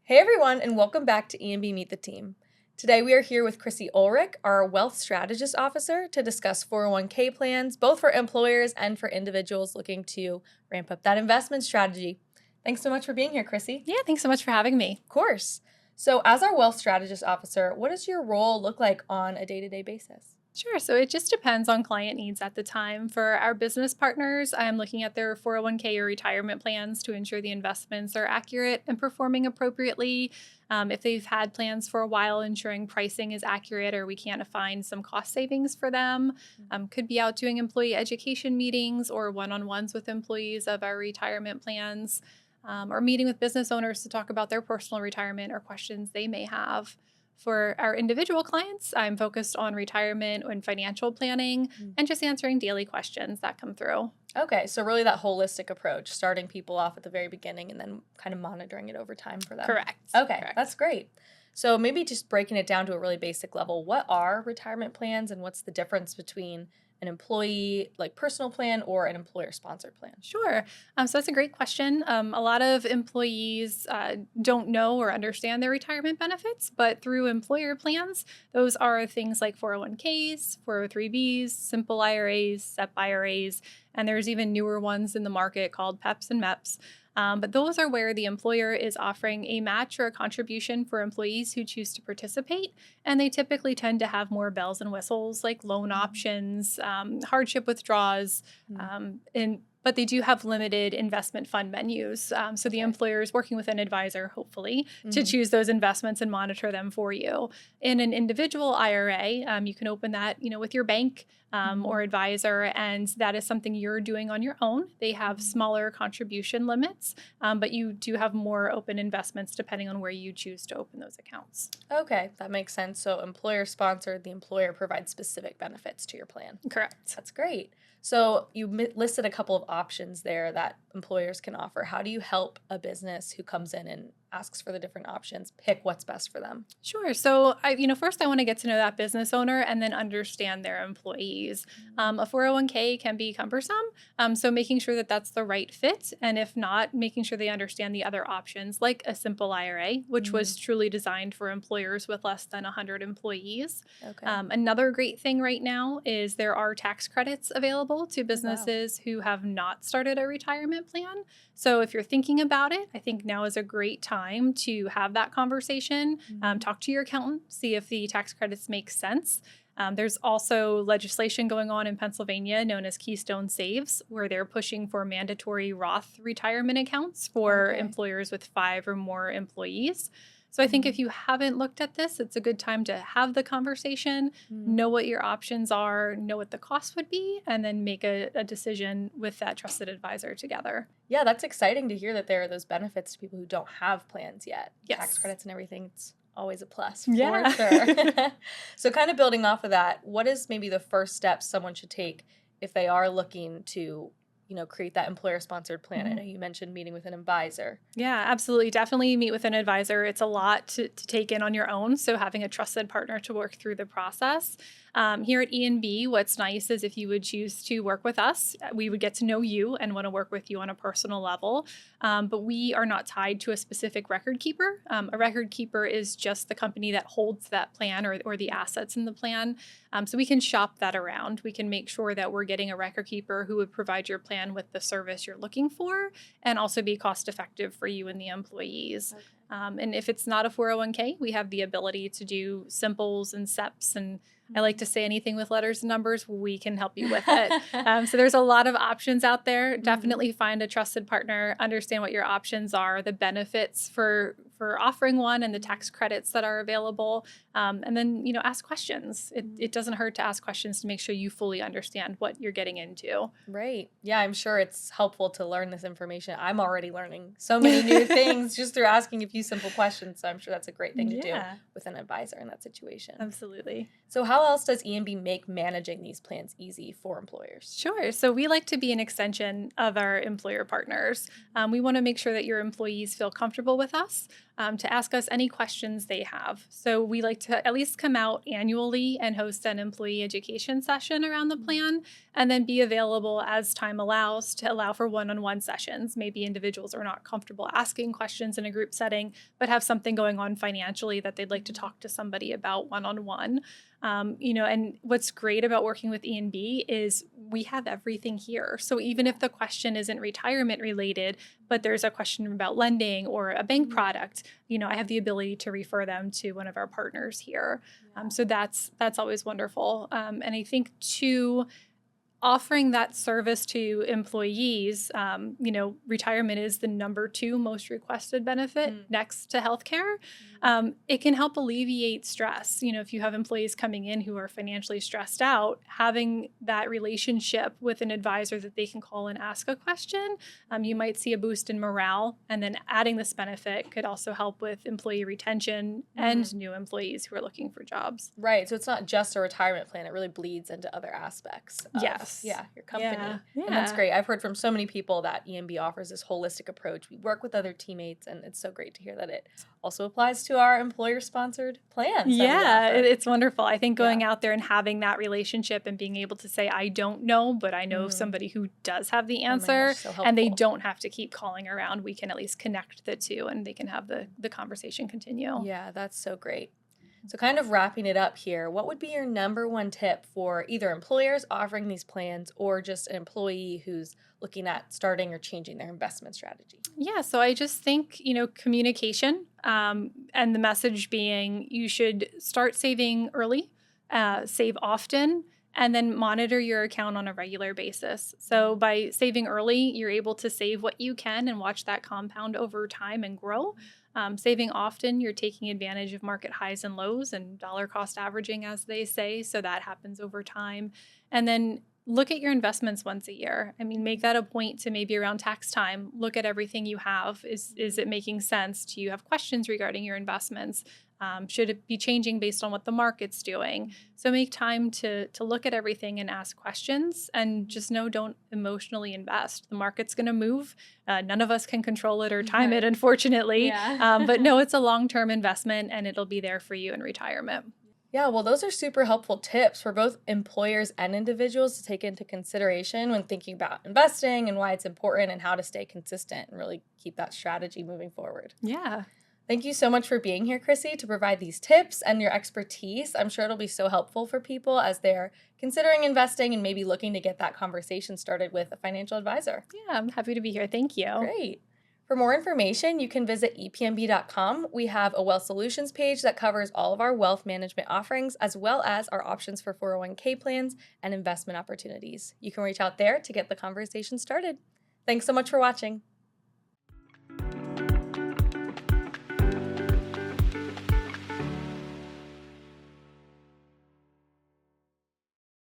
Hey everyone, and welcome back to ENB Meet the Team. Today we are here with Chrissy Ulrich, our Wealth Strategist Officer, to discuss 401k plans, both for employers and for individuals looking to ramp up that investment strategy. Thanks so much for being here, Chrissy. Yeah, thanks so much for having me. Of course. So, as our Wealth Strategist Officer, what does your role look like on a day-to-day basis? Sure. So it just depends on client needs at the time. For our business partners, I'm looking at their 401k or retirement plans to ensure the investments are accurate and performing appropriately. If they've had plans for a while, ensuring pricing is accurate or we can't find some cost savings for them. Could be out doing employee education meetings or one on ones with employees of our retirement plans, or meeting with business owners to talk about their personal retirement or questions they may have. For our individual clients, I'm focused on retirement and financial planning and just answering daily questions that come through. Okay, so really that holistic approach, starting people off at the very beginning and then kind of monitoring it over time for them. Correct. Okay, Correct. that's great. So maybe just breaking it down to a really basic level, what are retirement plans and what's the difference between an employee, like personal plan, or an employer sponsored plan? Sure. So that's a great question. A lot of employees don't know or understand their retirement benefits, but through employer plans, those are things like 401ks, 403bs, simple IRAs, SEP IRAs, and there's even newer ones in the market called PEPs and MEPs. But those are where the employer is offering a match or a contribution for employees who choose to participate. And they typically tend to have more bells and whistles like loan options, hardship withdrawals, but they do have limited investment fund menus. So the employer is working with an advisor, hopefully, to choose those investments and monitor them for you. In an individual IRA, you can open that, with your bank or advisor, and that is something you're doing on your own. They have smaller contribution limits, but you do have more open investments depending on where you choose to open those accounts. Okay, that makes sense. So employer sponsored, the employer provides specific benefits to your plan. Correct. That's great. So you listed a couple of options there that employers can offer. How do you help a business who comes in and asks for the different options pick what's best for them? Sure. So, first I want to get to know that business owner and then understand their employees. A 401k can be cumbersome, so making sure that that's the right fit, and if not, making sure they understand the other options, like a simple IRA, which was truly designed for employers with less than 100 employees. Okay. Another great thing right now is there are tax credits available to businesses who have not started a retirement plan. So if you're thinking about it, I think now is a great time to have that conversation. Talk to your accountant, see if the tax credits make sense. There's also legislation going on in Pennsylvania known as Keystone Saves, where they're pushing for mandatory Roth retirement accounts for employers with 5 or more employees. So I think if you haven't looked at this, it's a good time to have the conversation, know what your options are, know what the cost would be, and then make a decision with that trusted advisor together. Yeah, that's exciting to hear that there are those benefits to people who don't have plans yet. Yes. Tax credits and everything, it's always a plus Yeah. for sure. So kind of building off of that, what is maybe the first steps someone should take if they are looking to, create that employer-sponsored plan? I know you mentioned meeting with an advisor. Yeah, absolutely. Definitely meet with an advisor. It's a lot to take in on your own. So having a trusted partner to work through the process. Here at ENB, what's nice is if you would choose to work with us, we would get to know you and want to work with you on a personal level. But we are not tied to a specific record keeper. A record keeper is just the company that holds that plan or the assets in the plan. So we can shop that around. We can make sure that we're getting a record keeper who would provide your plan with the service you're looking for and also be cost effective for you and the employees. Okay. And if it's not a 401k, we have the ability to do simples and SEPs. And I like to say anything with letters and numbers, we can help you with it. So there's a lot of options out there. Definitely find a trusted partner, understand what your options are, the benefits for offering one and the tax credits that are available. And then, ask questions. It doesn't hurt to ask questions to make sure you fully understand what you're getting into. Right. Yeah, I'm sure it's helpful to learn this information. I'm already learning so many new things just through asking a few simple questions. So I'm sure that's a great thing to do with an advisor in that situation. Absolutely. So how else does ENB make managing these plans easy for employers? Sure. So we like to be an extension of our employer partners. We want to make sure that your employees feel comfortable with us. to ask us any questions they have. So we like to at least come out annually and host an employee education session around the plan, and then be available as time allows to allow for one-on-one sessions. Maybe individuals are not comfortable asking questions in a group setting, but have something going on financially that they'd like to talk to somebody about one-on-one. And what's great about working with ENB is we have everything here. So even if the question isn't retirement related, but there's a question about lending or a bank product, I have the ability to refer them to one of our partners here. So that's always wonderful. And I think too, offering that service to employees, retirement is the number 2 most requested benefit next to healthcare. It can help alleviate stress. If you have employees coming in who are financially stressed out, having that relationship with an advisor that they can call and ask a question, you might see a boost in morale. And then adding this benefit could also help with employee retention and new employees who are looking for jobs. Right. So it's not just a retirement plan. It really bleeds into other aspects of your company. Yeah. And that's great. I've heard from so many people that ENB offers this holistic approach. We work with other teammates, and it's so great to hear that it also applies to our employer-sponsored plans. Yeah, it's wonderful. I think going out there and having that relationship and being able to say, I don't know, but I know somebody who does have the answer, and they don't have to keep calling around. We can at least connect the two, and they can have the conversation continue. Yeah, that's so great. So kind of wrapping it up here, what would be your number 1 tip for either employers offering these plans or just an employee who's looking at starting or changing their investment strategy? Yeah, so I just think, communication, and the message being you should start saving early, save often, and then monitor your account on a regular basis. So by saving early, you're able to save what you can and watch that compound over time and grow. Saving often, you're taking advantage of market highs and lows and dollar cost averaging, as they say. So that happens over time. And then look at your investments once a year. Make that a point to maybe around tax time. Look at everything you have. Is it making sense? Do you have questions regarding your investments? Should it be changing based on what the market's doing? So make time to look at everything and ask questions, and just know, don't emotionally invest. The market's going to move. None of us can control it or time it, unfortunately. But no, it's a long-term investment, and it'll be there for you in retirement. Yeah, well, those are super helpful tips for both employers and individuals to take into consideration when thinking about investing and why it's important and how to stay consistent and really keep that strategy moving forward. Yeah. Thank you so much for being here, Chrissy, to provide these tips and your expertise. I'm sure it'll be so helpful for people as they're considering investing and maybe looking to get that conversation started with a financial advisor. Yeah, I'm happy to be here. Thank you. Great. For more information, you can visit epnb.com. We have a Wealth Solutions page that covers all of our wealth management offerings, as well as our options for 401k plans and investment opportunities. You can reach out there to get the conversation started. Thanks so much for watching.